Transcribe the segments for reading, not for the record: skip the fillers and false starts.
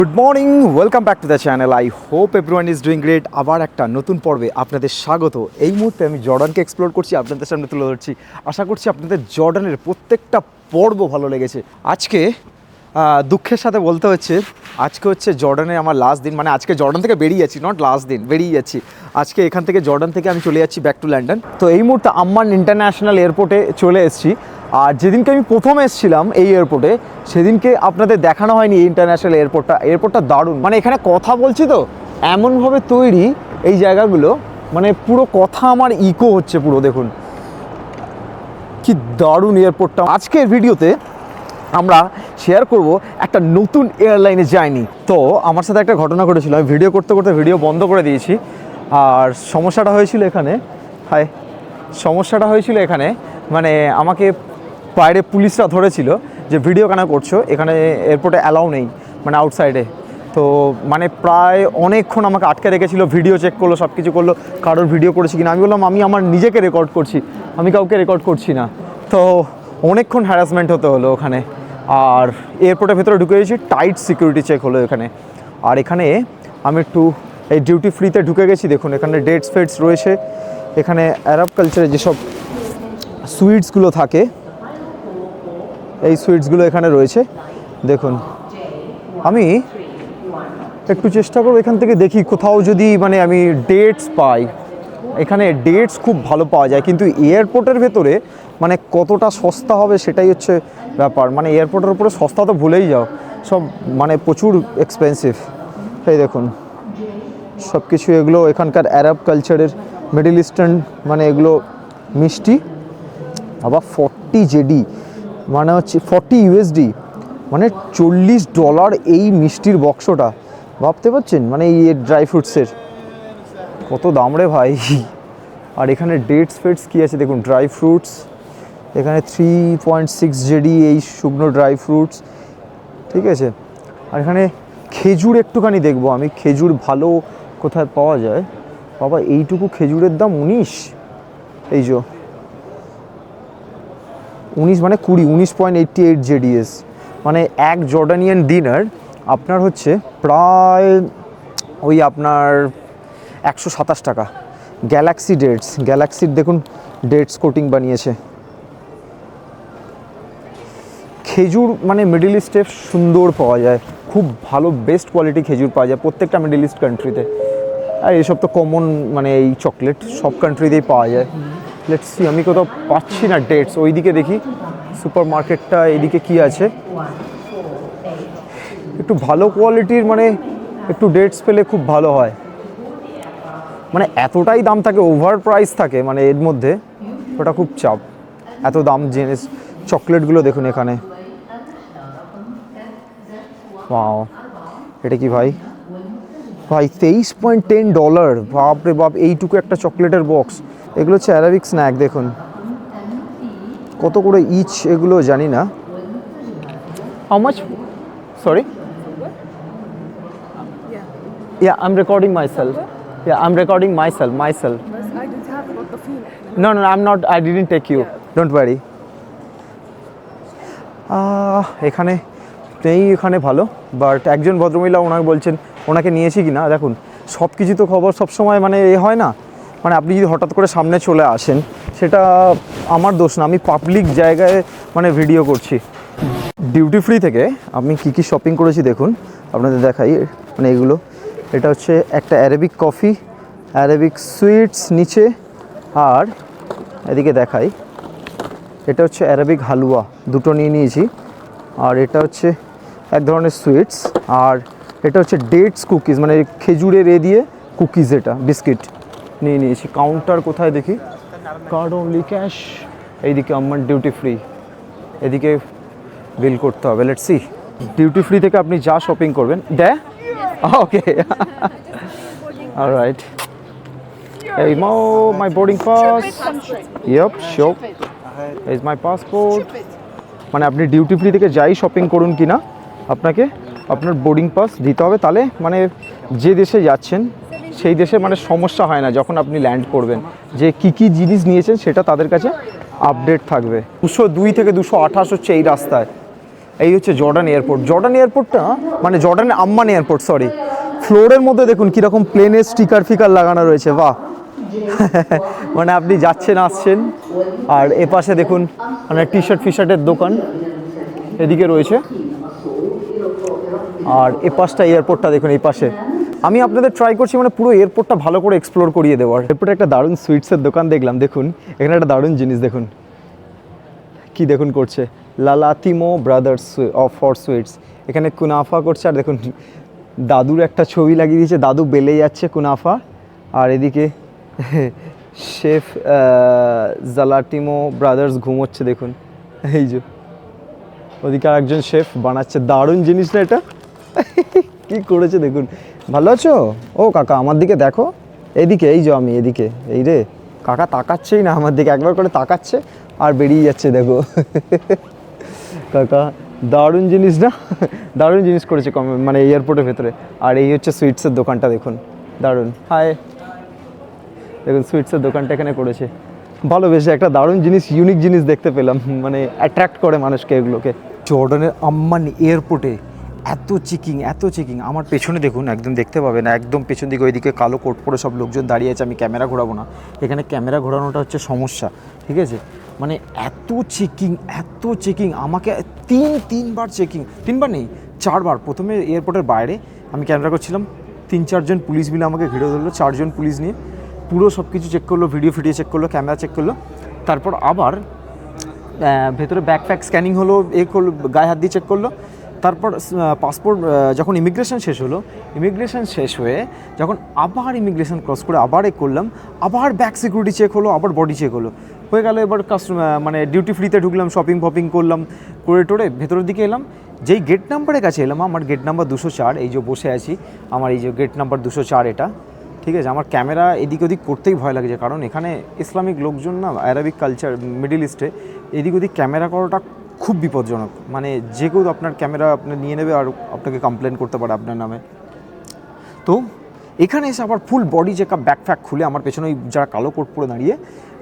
Good morning, welcome back to the channel. I hope everyone is doing great. আবার একটা নতুন পর্বে আপনাদের স্বাগত। এই মুহূর্তে আমি জর্ডানকে এক্সপ্লোর করছি, আপনাদের সামনে তুলে ধরছি। আশা করছি আপনাদের জর্ডানের প্রত্যেকটা পর্ব ভালো লেগেছে। আজকে দুঃখের সাথে বলতে হচ্ছে, আজকে হচ্ছে জর্ডানে আমার লাস্ট দিন। মানে আজকে জর্ডান থেকে বেরিয়ে যাচ্ছি, নট লাস্ট দিন, বেরিয়ে যাচ্ছি আজকে এখান থেকে। জর্ডান থেকে আমি চলে যাচ্ছি ব্যাক টু লন্ডন। তো এই মুহূর্তে আম্মান ইন্টারন্যাশনাল এয়ারপোর্টে চলে এসেছি। আর যেদিনকে আমি প্রথম এসেছিলাম এই এয়ারপোর্টে, সেদিনকে আপনাদের দেখানো হয়নি এই ইন্টারন্যাশনাল এয়ারপোর্টটা দারুণ। মানে এখানে কথা বলছি তো এমনভাবে তৈরি এই জায়গাগুলো, মানে পুরো কথা আমার ইকো হচ্ছে পুরো। দেখুন কি দারুণ এয়ারপোর্টটা। আজকের ভিডিওতে আমরা শেয়ার করব একটা নতুন এয়ারলাইনে জার্নি। তো আমার সাথে একটা ঘটনা ঘটেছিল, আমি ভিডিও করতে করতে ভিডিও বন্ধ করে দিয়েছি। আর সমস্যাটা হয়েছিল এখানে মানে আমাকে বাইরে পুলিশরা ধরেছিল যে ভিডিও কেন করছো, এখানে এয়ারপোর্টে অ্যালাউ নেই, মানে আউটসাইডে। তো মানে প্রায় অনেকক্ষণ আমাকে আটকে রেখেছিল, ভিডিও চেক করলো, সব কিছু করলো, কারোর ভিডিও করেছি কিনা। আমি বললাম আমি আমার নিজেকে রেকর্ড করছি, আমি কাউকে রেকর্ড করছি না। তো অনেকক্ষণ হ্যারাসমেন্ট হতে হলো ওখানে। আর এয়ারপোর্টের ভেতরে ঢুকে গেছি, টাইট সিকিউরিটি চেক হলো এখানে। আর এখানে আমি একটু এই ডিউটি ফ্রিতে ঢুকে গেছি। দেখুন এখানে ডেটস ফেটস রয়েছে, এখানে আরব কালচারে যেসব সুইটসগুলো থাকে এই সুইটসগুলো এখানে রয়েছে। দেখুন আমি একটু চেষ্টা করবো এখান থেকে দেখি কোথাও যদি মানে আমি ডেটস পাই। এখানে ডেটস খুব ভালো পাওয়া যায়, কিন্তু এয়ারপোর্টের ভেতরে মানে কতটা সস্তা হবে সেটাই হচ্ছে ব্যাপার। মানে এয়ারপোর্টের উপরে সস্তা তো ভুলেই যাও, সব মানে প্রচুর এক্সপেন্সিভ। এই দেখুন সব কিছু এগুলো এখানকার আরব কালচারের, মিডল ইস্টার্ন, মানে এগুলো মিষ্টি। আবার 40 জেডি মানে হচ্ছে 40 ইউএসডি, মানে $40 এই মিষ্টির বক্সটা। ভাবতে পারছেন মানে এই ড্রাই ফ্রুটসের কত দাম রে ভাই। আর এখানে ডেটস ফেটস কী আছে দেখুন, ড্রাই ফ্রুটস এখানে 3.6 জেডি এই শুকনো ড্রাই ফ্রুটস, ঠিক আছে। আর এখানে খেজুর একটুখানি দেখবো আমি, খেজুর ভালো কোথায় পাওয়া যায়। বাবা এইটুকু খেজুরের দাম 19, এই যে 19 মানে 19.88 জেডিএস। মানে এক জর্ডানিয়ান ডিনার আপনার হচ্ছে প্রায় ওই আপনার 127 টাকা। গ্যালাক্সির দেখুন ডেটস কোটিং বানিয়েছে। খেজুর মানে মিডল ইস্টে সুন্দর পাওয়া যায়, খুব ভালো বেস্ট কোয়ালিটি খেজুর পাওয়া যায় প্রত্যেকটা মিডল ইস্ট কান্ট্রিতে। আর এইসব তো কমন, মানে এই চকলেট সব কান্ট্রিতেই পাওয়া যায়। লেটস সি, আমি কোথাও পাচ্ছি না ডেটস। ওইদিকে দেখি সুপার মার্কেটটা, এইদিকে কি আছে একটু ভালো কোয়ালিটির, মানে একটু ডেটস পেলে খুব ভালো হয়। মানে এতটাই দাম থাকে, ওভার প্রাইস থাকে মানে এর মধ্যে, ওটা খুব চাপ। এত দাম জিনিস চকলেটগুলো দেখুন এখানে। ওয়াও, এটা কি ভাই 23.10 বাপরে বাপ, এইটুকু একটা চকলেটের বক্স। এগুলো হচ্ছে অ্যারাবিক স্ন্যাক। দেখুন কত করে ইচ, এগুলো জানি না। How much? Sorry, I'm recording myself. I'm recording myself. I didn't have got the phone. No, I'm not. I didn't take you. Don't worry. এখানে নেই, এখানে ভালো। বাট একজন ভদ্রমহিলা ওনাকে বলছেন, ওনাকে নিয়েছি কি না। দেখুন সব কিছু তো খবর সবসময় মানে এ হয় না। মানে আপনি যদি হঠাৎ করে সামনে চলে আসেন, সেটা আমার দোষ না, আমি পাবলিক জায়গায় মানে ভিডিও করছি। ডিউটি ফ্রি থেকে আমি কী কী শপিং করেছি দেখুন, আপনাদের দেখাই। মানে এগুলো, এটা হচ্ছে একটা অ্যারাবিক কফি, অ্যারাবিক সুইটস নিচে, আর এদিকে দেখাই এটা হচ্ছে অ্যারাবিক হালুয়া, দুটো নিয়ে নিয়েছি। আর এটা হচ্ছে এক ধরনের সুইটস, আর এটা হচ্ছে ডেটস কুকিজ, মানে খেজুরের দিয়ে কুকিজ, এটা বিস্কিট নিয়ে নিয়েছি। কাউন্টার কোথায় দেখি, কার্ড অনলি ক্যাশ, এইদিকে আমার ডিউটি ফ্রি, এদিকে বিল করতে হবে। লেটস সি, ডিউটি ফ্রি থেকে আপনি যা শপিং করবেন ওকে অলরাইট। এই my boarding pass, yep sure, is my passport. মানে আপনি ডিউটি ফ্রি থেকে যাই শপিং করুন কিনা, আপনাকে আপনার বোর্ডিং পাস দিতে হবে। তাহলে মানে যে দেশে যাচ্ছেন সেই দেশে মানে সমস্যা হয় না যখন আপনি ল্যান্ড করবেন, যে কী জিনিস নিয়েছেন সেটা তাদের কাছে আপডেট থাকবে। 202 থেকে 228 হচ্ছে এই রাস্তায়। এই হচ্ছে জর্ডান এয়ারপোর্ট। জর্ডান এয়ারপোর্টটা মানে জর্ডানের আম্মান এয়ারপোর্ট, সরি। ফ্লোরের মধ্যে দেখুন কীরকম প্লেনের স্টিকার ফিকার লাগানো রয়েছে, বাহ। মানে আপনি যাচ্ছেন আসছেন। আর এপাশে দেখুন মানে টি শার্ট ফিশার্টের দোকান এদিকে রয়েছে। আর এপাশটা এয়ারপোর্টটা দেখুন এই পাশে। আমি আপনাদের ট্রাই করছি মানে পুরো এয়ারপোর্টটা ভালো করে এক্সপ্লোর করিয়ে দেওয়ার। এয়ারপোর্টে একটা দারুণ সুইটসের দোকান দেখলাম, দেখুন এখানে একটা দারুণ জিনিস দেখুন কি দেখুন করছে, লালাতিমো ব্রাদার্স অফ ফর সুইটস। এখানে কুনাফা করছে আর দেখুন দাদুর একটা ছবি লাগিয়ে দিয়েছে, দাদু বেলে যাচ্ছে কুনাফা। আর এদিকে শেফ জালাটিমো ব্রাদার্স ঘুমোচ্ছে দেখুন, এই যে ওদিকে আর একজন শেফ বানাচ্ছে। দারুণ জিনিস না এটা, কি করেছে দেখুন। ভালো আছো? ও কাকা আমার দিকে দেখো, এদিকে এই যে আমি এদিকে, এই রে কাকা তাকাচ্ছেই না আমার দিকে, একবার করে তাকাচ্ছে আর বেরিয়ে যাচ্ছে দেখো। কাকা দারুণ জিনিস না, দারুণ জিনিস করেছে মানে এয়ারপোর্টের ভেতরে। আর এই হচ্ছে সুইটসের দোকানটা দেখুন, দারুণ। হাই, দেখুন সুইটসের দোকানটা এখানে করেছে, ভালো বেশ একটা দারুণ জিনিস, ইউনিক জিনিস দেখতে পেলাম, মানে অ্যাট্রাক্ট করে মানুষকে এগুলোকে। জর্ডানের আম্মান এয়ারপোর্টে এত চেকিং, আমার পেছনে দেখুন একদম দেখতে পাবেন, একদম পেছন দিকে ওইদিকে কালো কোট পরে সব লোকজন দাঁড়িয়ে আছে। আমি ক্যামেরা ঘোরাবো না, এখানে ক্যামেরা ঘোরানোটা হচ্ছে সমস্যা, ঠিক আছে। মানে এত চেকিং, আমাকে তিনবার চেকিং, তিনবার নেই 4 বার। প্রথমে এয়ারপোর্টের বাইরে আমি ক্যামেরা করছিলাম, 3-4 জন পুলিশ মিলে আমাকে ঘিরে ধরলো, 4 জন পুলিশ নিয়ে পুরো সব কিছু চেক করলো, ভিডিও চেক করলো, ক্যামেরা চেক করলো। তারপর আবার ভেতরে ব্যাকপ্যাক স্ক্যানিং হলো, করলো, গায়ে হাত দিয়ে চেক করলো। তারপর পাসপোর্ট যখন ইমিগ্রেশন শেষ হয়ে যখন আবার ইমিগ্রেশন ক্রস করে আবার করলাম, আবার ব্যাক সিকিউরিটি চেক হলো, আবার বডি চেক হলো, হয়ে গেল। এবার মানে ডিউটি ফ্রিতে ঢুকলাম, শপিং করলাম, করে টোরে ভেতরের দিকে এলাম। যেই গেট নাম্বারের কাছে এলাম, আমার গেট নাম্বার 204, এই যে বসে আছি, আমার এই যে গেট নাম্বার 204 এটা, ঠিক আছে। আমার ক্যামেরা এদিক ওদিক করতেই ভয় লাগছে, কারণ এখানে ইসলামিক লোকজন না, অ্যারাবিক কালচার, মিডল ইস্টে এদিক ওদিক ক্যামেরা করাটা খুব বিপজ্জনক। মানে যে কেউ আপনার ক্যামেরা আপনি নিয়ে নেবে আর আপনাকে কমপ্লেন করতে পারে আপনার নামে। তো এখানে এসে আবার full body check up, backpack খুলে আমার পেছনে ওই যারা কালো কোট পরে দাঁড়িয়ে,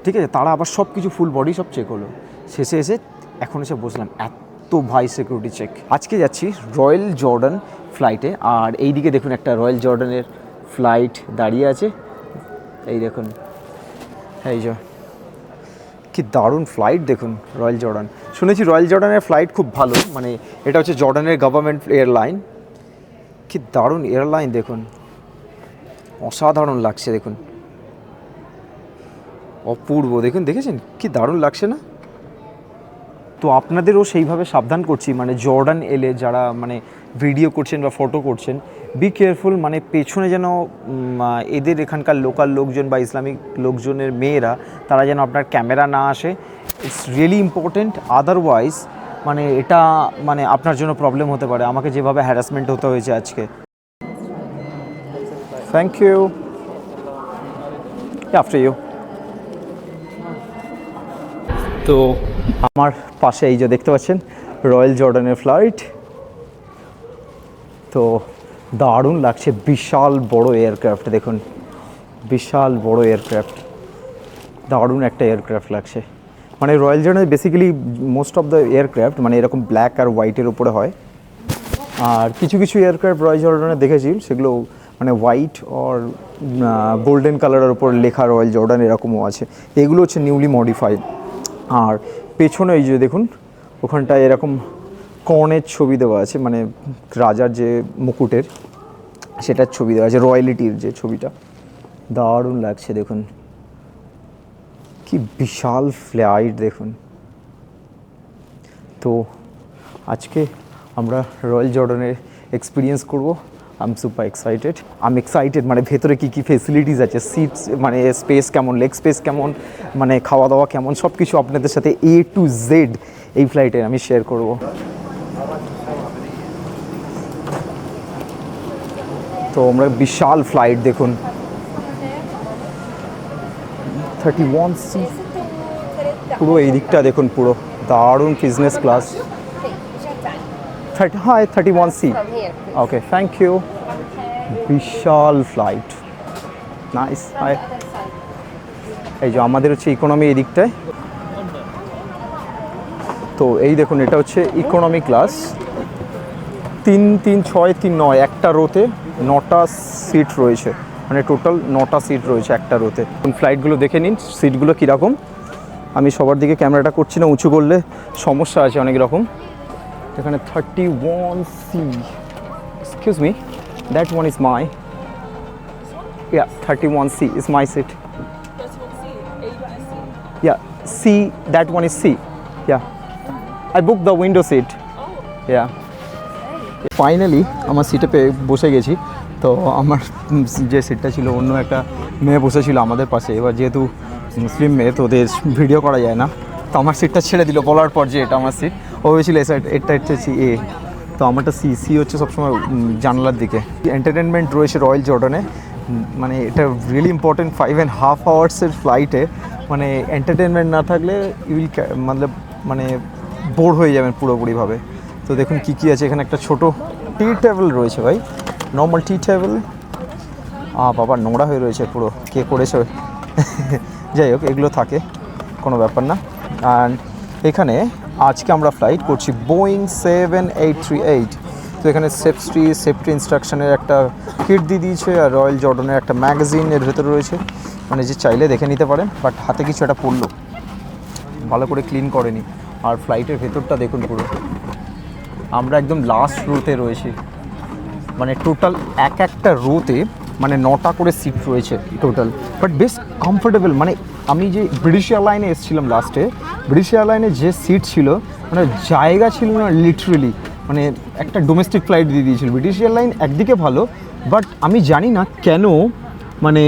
ঠিক আছে, তারা আবার সব কিছু ফুল বডি সব চেক হলো। শেষে এসে এখন এসে বসলাম, এত ভাই সিকিউরিটি চেক। আজকে যাচ্ছি রয়্যাল জর্ডান ফ্লাইটে, আর এই দিকে দেখুন একটা রয়্যাল জর্ডানের ফ্লাইট দাঁড়িয়ে আছে, এই দেখুন, এই যে কি দারুণ ফ্লাইট দেখুন রয়্যাল জর্ডান। শুনেছি রয়্যাল জর্ডানের ফ্লাইট খুব ভালো, মানে এটা হচ্ছে জর্ডানের গভর্নমেন্ট এয়ারলাইন। কি দারুণ এয়ারলাইন দেখুন, অসাধারণ লাগছে দেখুন, অপূর্ব দেখুন, দেখেছেন কি দারুণ লাগছে না? তো আপনাদেরও সেইভাবে সাবধান করছি, মানে জর্ডান এলে যারা মানে ভিডিও করছেন বা ফটো করছেন, বি কেয়ারফুল, মানে পেছনে যেন এদের এখানকার লোকাল লোকজন বা ইসলামিক লোকজনের মেয়েরা তারা যেন আপনার ক্যামেরা না আসে, ইটস রিয়েলি ইম্পর্টেন্ট। আদারওয়াইজ মানে এটা মানে আপনার জন্য প্রবলেম হতে পারে, আমাকে যেভাবে হ্যারাসমেন্ট হতে হয়েছে আজকে। Thank you, after you. তো আমার পাশে এই যে দেখতে পাচ্ছেন রয়্যাল জর্ডানের ফ্লাইট, তো দারুণ লাগছে, বিশাল বড় এয়ারক্রাফট দেখুন, বিশাল বড় এয়ারক্রাফট, দারুণ একটা এয়ারক্রাফট লাগছে। মানে রয়্যাল জর্ডানের basically most of the aircraft মানে এরকম ব্ল্যাক আর হোয়াইটের উপরে হয়, আর কিছু এয়ারক্রাফট রয়্যাল জর্ডানে দেখেছি সেগুলো মানে হোয়াইট আর গোল্ডেন কালারের উপর লেখা রয়্যাল জর্ডান এরকমও আছে, এগুলো হচ্ছে নিউলি মডিফাইড। আর পেছনে এই যে দেখুন ওখানটায় এরকম কর্নের ছবি দেওয়া আছে, মানে রাজার যে মুকুটের সেটার ছবি দেওয়া আছে, রয়্যালিটির যে ছবিটা, দারুণ লাগছে দেখুন, কি বিশাল ফ্লাইট দেখুন। তো আজকে আমরা রয়্যাল জর্ডানের এক্সপিরিয়েন্স করবো। আই এম সুপার এক্সাইটেড, মানে ভেতরে কী কী ফেসিলিটিস আছে, সিটস মানে স্পেস কেমন, লেগ স্পেস কেমন, মানে খাওয়া দাওয়া কেমন, সব কিছু আপনাদের সাথে A to Z এই ফ্লাইটে আমি শেয়ার করব। তো আমরা বিশাল ফ্লাইট দেখুন, 31C, পুরো এই দিকটা দেখুন, পুরো দারুণ business class. Hi 31C, okay thank you. বিশাল ফ্লাইট, নাইস। হাই, এই যে আমাদের হচ্ছে ইকোনমি এই দিকটায়। তো এই দেখুন এটা হচ্ছে ইকোনমি ক্লাস, 3-3-6-3-9 একটা রোতে 9টা সিট রয়েছে, মানে টোটাল 9টা সিট রয়েছে একটা রোতে। ফ্লাইটগুলো দেখে নিন সিটগুলো কীরকম। আমি সবার দিকে ক্যামেরাটা করছি না, উঁচু করলে সমস্যা আছে অনেক রকম। এখানে 31C, excuse me, that one is my, yeah 31C is my seat, yeah C, that one is C, yeah I book the window seat, yeah. Finally আমার সিটে পেয়ে বসে গেছি। তো আমার যে সিটটা ছিল অন্য একটা মেয়ে বসেছিল আমাদের পাশে, এবার যেহেতু মুসলিম মেয়ে তো ওদের ভিডিও করা যায় না, তো আমার সিটটা ছেড়ে দিল বলার পর যে এটা আমার সিট। ও হয়েছিল এটা হচ্ছে এ, তো আমারটা সি হচ্ছে সবসময় জানলার দিকে। এন্টারটেনমেন্ট রয়েছে রয়্যাল জর্ডানে, মানে এটা রিয়েলি ইম্পর্টেন্ট। 5.5 আওয়ার্সের ফ্লাইটে মানে এন্টারটেনমেন্ট না থাকলে ইউল মানে বোর হয়ে যাবেন পুরোপুরিভাবে। তো দেখুন কী কী আছে এখানে। একটা ছোটো টি টেবিল রয়েছে ভাই, নর্মাল টি টেবিল। বাবা নোংরা হয়ে রয়েছে পুরো, কে করেছে যাই হোক এগুলো থাকে, কোনো ব্যাপার না। অ্যান্ড এখানে আজকে আমরা ফ্লাইট করছি বোয়িং 7838। তো এখানে সেফটি ইনস্ট্রাকশনের একটা কিট দিয়ে দিয়েছে, আর রয়্যাল জর্ডানের একটা ম্যাগাজিন এর ভেতরে রয়েছে, মানে যে চাইলে দেখে নিতে পারেন। বাট হাতে কিছু একটা পড়লো, ভালো করে ক্লিন করেনি। আর ফ্লাইটের ভেতরটা দেখুন পুরো, আমরা একদম লাস্ট রোতে রয়েছি, মানে টোটাল একটা রোতে মানে 9টা করে সিট রয়েছে টোটাল, বাট বেশ কমফোর্টেবল। মানে আমি যে ব্রিটিশ এয়ারলাইনে এসেছিলাম লাস্টে, ব্রিটিশ এয়ারলাইনে যে সিট ছিল মানে জায়গা ছিল না লিটারেলি, মানে একটা ডোমেস্টিক ফ্লাইট দিয়ে দিয়েছিল। ব্রিটিশ এয়ারলাইন একদিকে ভালো, বাট আমি জানি না কেন মানে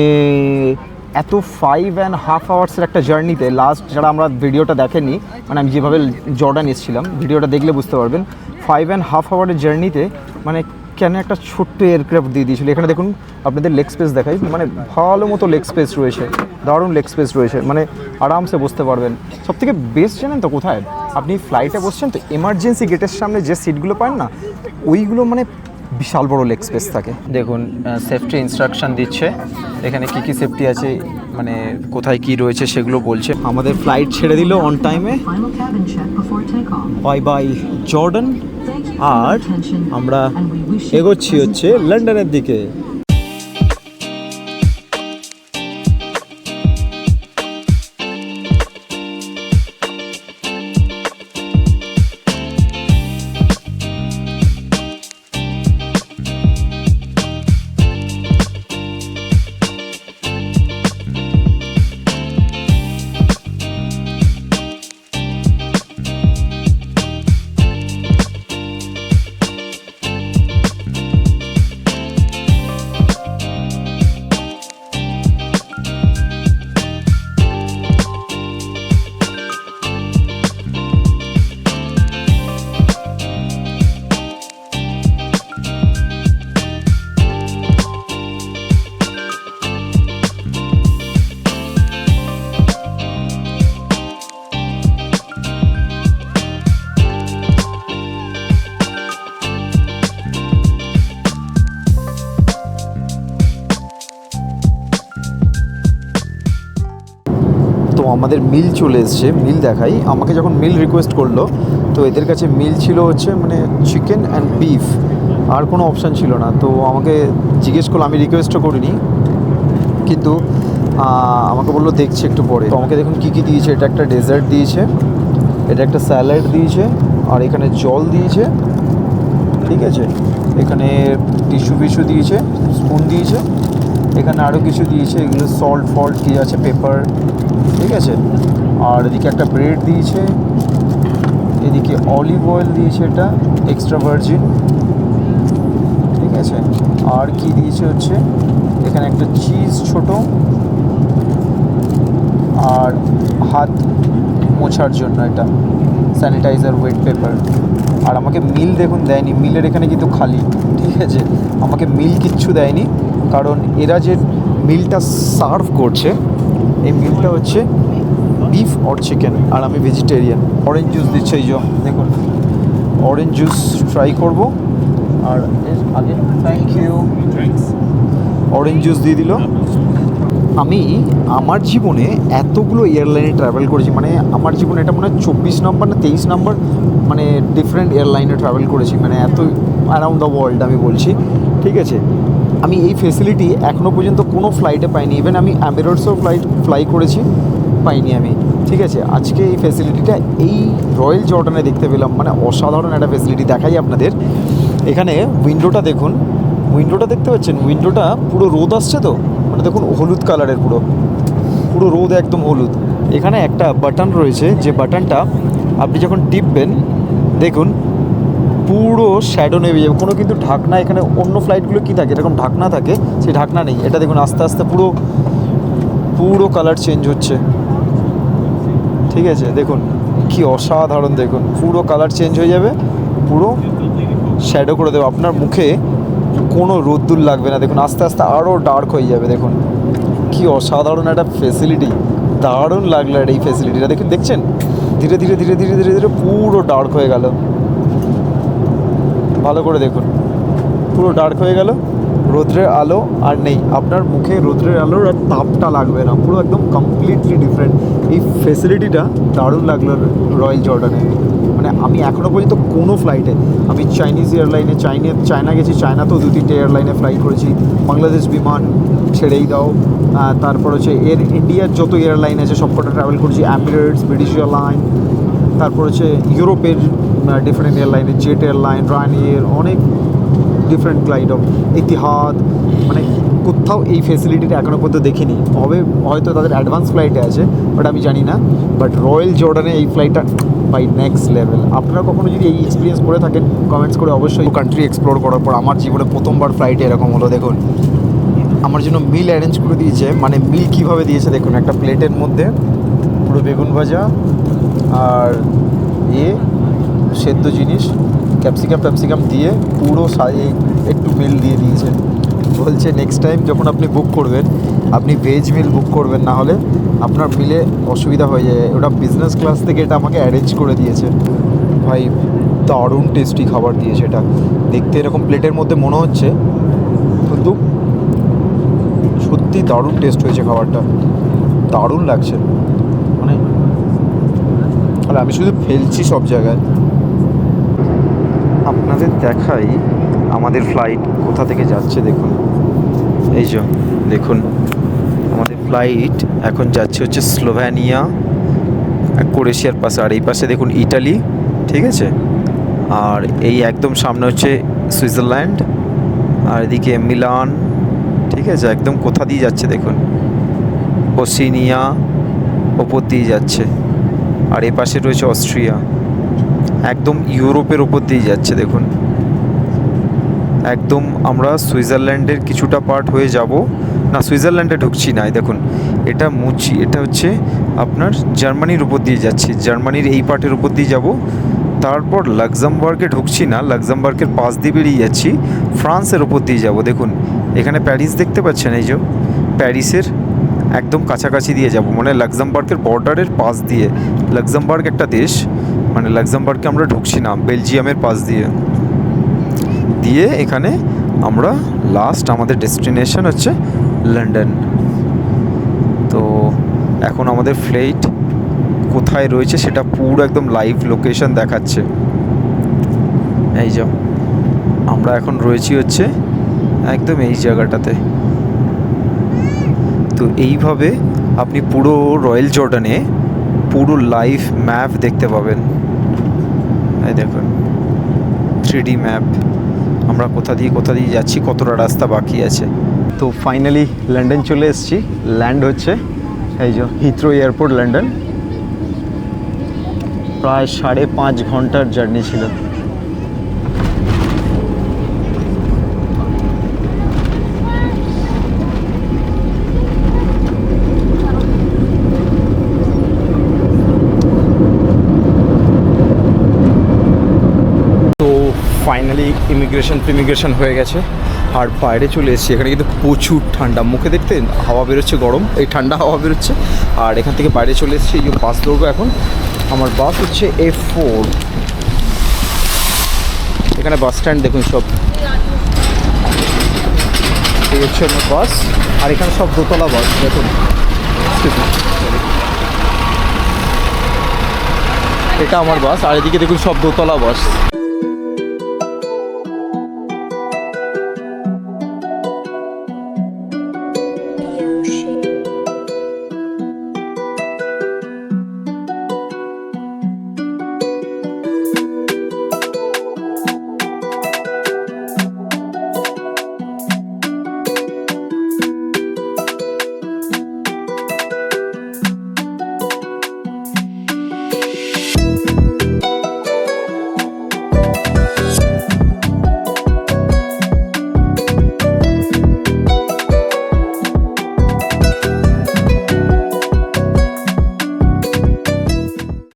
এত 5.5 আওয়ার্সের একটা জার্নিতে, লাস্ট যারা আমরা ভিডিওটা দেখেনি, মানে আমি যেভাবে জর্ডান এসেছিলাম ভিডিওটা দেখলে বুঝতে পারবেন, 5.5 আওয়ারের জার্নিতে মানে কেন একটা ছোট্ট এয়ারক্রাফট দিয়ে দিয়েছিল। এখানে দেখুন আপনাদের লেগ স্পেস দেখাই, মানে ভালো মতো লেগ স্পেস রয়েছে, দারুণ লেগ স্পেস রয়েছে, মানে আরামসে বসতে পারবেন। সবথেকে বেস্ট জানেন তো কোথায়? আপনি ফ্লাইটে বসছেন তো এমার্জেন্সি গেটের সামনে যে সিটগুলো পান না, ওইগুলো মানে বিশাল বড় লেগ স্পেস থাকে। দেখুন সেফটি ইনস্ট্রাকশন দিচ্ছে, এখানে কি কি সেফটি আছে, মানে কোথায় কি রয়েছে সেগুলো বলছে। আমাদের ফ্লাইট ছেড়ে দিল অন টাইমে, বাই বাই জর্ডান। আর আমরা এগোচ্ছি হচ্ছে লন্ডনের দিকে। তো আমাদের মিল চলে এসছে, মিল দেখাই। আমাকে যখন মিল রিকোয়েস্ট করলো, তো এদের কাছে মিল ছিল হচ্ছে মানে চিকেন অ্যান্ড বিফ, আর কোনো অপশান ছিল না। তো আমাকে জিজ্ঞেস করলো, আমি রিকোয়েস্টও করিনি, কিন্তু আমাকে বললো দেখছি একটু পরে। তো আমাকে দেখুন কী কী দিয়েছে। এটা একটা ডেজার্ট দিয়েছে, এটা একটা স্যালাড দিয়েছে, আর এখানে জল দিয়েছে, ঠিক আছে। এখানে টিস্যু ফিস্যু দিয়েছে, স্পুন দিয়েছে, এখানে আরও কিছু দিয়েছে, এগুলো সল্ট কী আছে, পেপার, ঠিক আছে। আর এদিকে একটা ব্রেড দিয়েছে, এদিকে অলিভ অয়েল দিয়েছে, এটা এক্সট্রা ভার্জিন, ঠিক আছে। আর কি দিয়েছে হচ্ছে এখানে একটা চিজ ছোট, আর হাত মোছার জন্য এটা স্যানিটাইজার, ওয়েট পেপার। আর আমাকে মিল দেখুন দেয়নি, মিলের এখানে কিন্তু খালি, ঠিক আছে। আমাকে মিল কিচ্ছু দেয়নি, কারণ এরা যে মিলটা সার্ভ করছে এই মিলটা হচ্ছে বিফ অর চিকেন, আর আমি ভেজিটেরিয়ান। অরেঞ্জ জুস দিচ্ছে, এই যে দেখুন অরেঞ্জ জুস ট্রাই করব। আর আগে থ্যাংক ইউ, অরেঞ্জ জুস দিয়ে দিল। আমি আমার জীবনে এতগুলো এয়ারলাইনে ট্রাভেল করেছি, মানে আমার জীবনে এটা মনে হয় 24 নম্বর না 23 নম্বর মানে ডিফারেন্ট এয়ারলাইনে ট্রাভেল করেছি, মানে এত অ্যারাউন্ড দ্য ওয়ার্ল্ড আমি বলছি, ঠিক আছে। আমি এই ফেসিলিটি এখনও পর্যন্ত কোনো ফ্লাইটে পাইনি, ইভেন আমি এমিরেটসও ফ্লাই করেছি, পাইনি আমি, ঠিক আছে। আজকে এই ফেসিলিটিটা এই রয়্যাল জর্ডানে দেখতে পেলাম, মানে অসাধারণ একটা ফেসিলিটি। দেখাই আপনাদের, এখানে উইন্ডোটা দেখুন, উইন্ডোটা দেখতে পাচ্ছেন, উইন্ডোটা পুরো রোদ আসছে তো, মানে দেখুন হলুদ কালারের, পুরো রোদ একদম হলুদ। এখানে একটা বাটন রয়েছে, যে বাটনটা আপনি যখন টিপবেন দেখুন পুরো শ্যাডো নেমে যাবে, কোনো কিন্তু ঢাকনা, এখানে অন্য ফ্লাইটগুলো কী থাকে এরকম ঢাকনা থাকে, সেই ঢাকনা নেই। এটা দেখুন আস্তে আস্তে পুরো কালার চেঞ্জ হচ্ছে, ঠিক আছে। দেখুন কি অসাধারণ, দেখুন পুরো কালার চেঞ্জ হয়ে যাবে, পুরো শ্যাডো করে দেবে, আপনার মুখে কোনো রোদ্দুর লাগবে না। দেখুন আস্তে আস্তে আরও ডার্ক হয়ে যাবে, দেখুন কি অসাধারণ একটা ফেসিলিটি, দারুণ লাগলো এই ফেসিলিটিটা। দেখুন দেখছেন ধীরে ধীরে ধীরে ধীরে ধীরে ধীরে পুরো ডার্ক হয়ে গেল, ভালো করে দেখুন পুরো ডার্ক হয়ে গেল, রোদ্রের আলো আর নেই, আপনার মুখে রোদ্রের আলোর আর তাপটা লাগবে না, পুরো একদম কমপ্লিটলি ডিফারেন্ট। এই ফেসিলিটিটা দারুণ লাগলো রয়্যাল জর্ডানে। মানে আমি এখনও পর্যন্ত কোনো ফ্লাইটে, আমি চাইনিজ এয়ারলাইনে চায়না গেছি, চায়নাতেও 2-3টে এয়ারলাইনে ফ্লাই করেছি, বাংলাদেশ বিমান ছেড়েই দাও, তারপর হচ্ছে ইন্ডিয়ার যত এয়ারলাইন আছে সবকটা ট্রাভেল করেছি, এমিরেটস, ব্রিটিশ এয়ারলাইন, তারপর হচ্ছে ইউরোপের ডিফারেন্ট এয়ারলাইনে, জেট এয়ারলাইন, রায়ানএয়ার, অনেক ডিফারেন্ট ফ্লাইট অফ ইতিহাদ, মানে কোথাও এই ফেসিলিটিটা এখনও পর্যন্ত দেখিনি, হয়তো তাদের অ্যাডভান্স ফ্লাইটে আছে, বাট আমি জানি না। বাট রয়্যাল জর্ডানে এই ফ্লাইটটা বাই নেক্সট লেভেল। আপনারা কখনো যদি এই এক্সপিরিয়েন্স করে থাকেন কমেন্টস করে অবশ্যই। কান্ট্রি এক্সপ্লোর করার পর আমার জীবনে প্রথমবার ফ্লাইটে এরকম হলো। দেখুন আমার জন্য মিল অ্যারেঞ্জ করে দিয়েছে, মানে মিল কীভাবে দিয়েছে দেখুন, একটা প্লেটের মধ্যে পুরো বেগুন ভাজা আর সেদ্ধ জিনিস, ক্যাপসিকাম দিয়ে পুরো একটু মিল দিয়ে দিয়েছে। বলছে নেক্সট টাইম যখন আপনি বুক করবেন আপনি ভেজ মিল বুক করবেন, না হলে আপনার মিলে অসুবিধা হয়ে যায়। ওটা বিজনেস ক্লাস থেকে এটা আমাকে অ্যারেঞ্জ করে দিয়েছে। ভাই দারুণ টেস্টি খাবার দিয়েছে, এটা দেখতে এরকম প্লেটের মধ্যে মনে হচ্ছে, কিন্তু সত্যি দারুণ টেস্ট হয়েছে খাবারটা, দারুণ লাগছে। মানে আমি শুধু ফেলছি সব জায়গায়। আপনাদের দেখাই আমাদের ফ্লাইট কোথা থেকে যাচ্ছে। দেখুন এই যে দেখুন আমাদের ফ্লাইট এখন যাচ্ছে হচ্ছে স্লোভেনিয়া, ক্রোয়েশিয়ার পাশে, আর এই পাশে দেখুন ইটালি, ঠিক আছে। আর এই একদম সামনে হচ্ছে সুইজারল্যান্ড, আর এদিকে মিলান, ঠিক আছে। একদম কোথা দিয়ে যাচ্ছে দেখুন, বসনিয়া ওপর দিয়ে যাচ্ছে, আর এ পাশে রয়েছে অস্ট্রিয়া, একদম ইউরোপের ওপর দিয়ে যাচ্ছে। দেখুন একদম আমরা সুইজারল্যান্ডের কিছুটা পার্ট হয়ে যাব না, সুইজারল্যান্ডে ঢুকছি না, দেখুন এটা এটা হচ্ছে আপনার জার্মানির উপর দিয়ে যাচ্ছি, জার্মানির এই পার্টের উপর দিয়ে যাব। তারপর লাক্সামবার্গে ঢুকছি না, লাক্সামবার্গের পাশ দিয়ে বেরিয়ে যাচ্ছি, ফ্রান্সের ওপর দিয়ে যাব। দেখুন এখানে প্যারিস দেখতে পাচ্ছেন, এই যে প্যারিসের একদম কাছাকাছি দিয়ে যাব, মানে লাক্সামবার্গের বর্ডারের পাশ দিয়ে। লাক্সামবার্গ একটা দেশ, মানে লাক্সামবার্গকে আমরা ঢুকছি না, বেলজিয়ামের পাশ দিয়ে এখানে আমরা লাস্ট আমাদের ডেস্টিনেশন হচ্ছে লন্ডন। তো এখন আমাদের ফ্লাইট কোথায় রয়েছে সেটা পুরো একদম লাইভ লোকেশন দেখাচ্ছে। এই যে আমরা এখন রয়েছি হচ্ছে একদম এই জায়গাটাতে। তো এইভাবে আপনি পুরো রয়্যাল জর্ডানে পুরো লাইভ ম্যাপ দেখতে পাবেন। এই দেখুন 3D ম্যাপ, আমরা কোথা দিয়ে যাচ্ছি, কতটা রাস্তা বাকি আছে। তো ফাইনালি লন্ডন চলে এসেছি, ল্যান্ড হচ্ছে এই যে হিথ্রো এয়ারপোর্ট লন্ডন। প্রায় 5.5 ঘন্টার জার্নি ছিল। ফাইনালি ইমিগ্রেশন হয়ে গেছে, আর বাইরে চলে এসেছি। এখানে কিন্তু প্রচুর ঠান্ডা, মুখে দেখতে হাওয়া বেরোচ্ছে গরম, এই ঠান্ডা হাওয়া বেরোচ্ছে। আর এখান থেকে বাইরে চলে এসেছি, এই যে বাস ধরবো এখন। আমার বাস হচ্ছে F4। এখানে বাস স্ট্যান্ড দেখুন সব, ঠিক হচ্ছে আমার বাস, আর এখানে সব দোতলা বাস দেখুন। Excuse me. এটা আমার বাস, আর এদিকে দেখুন সব দোতলা বাস।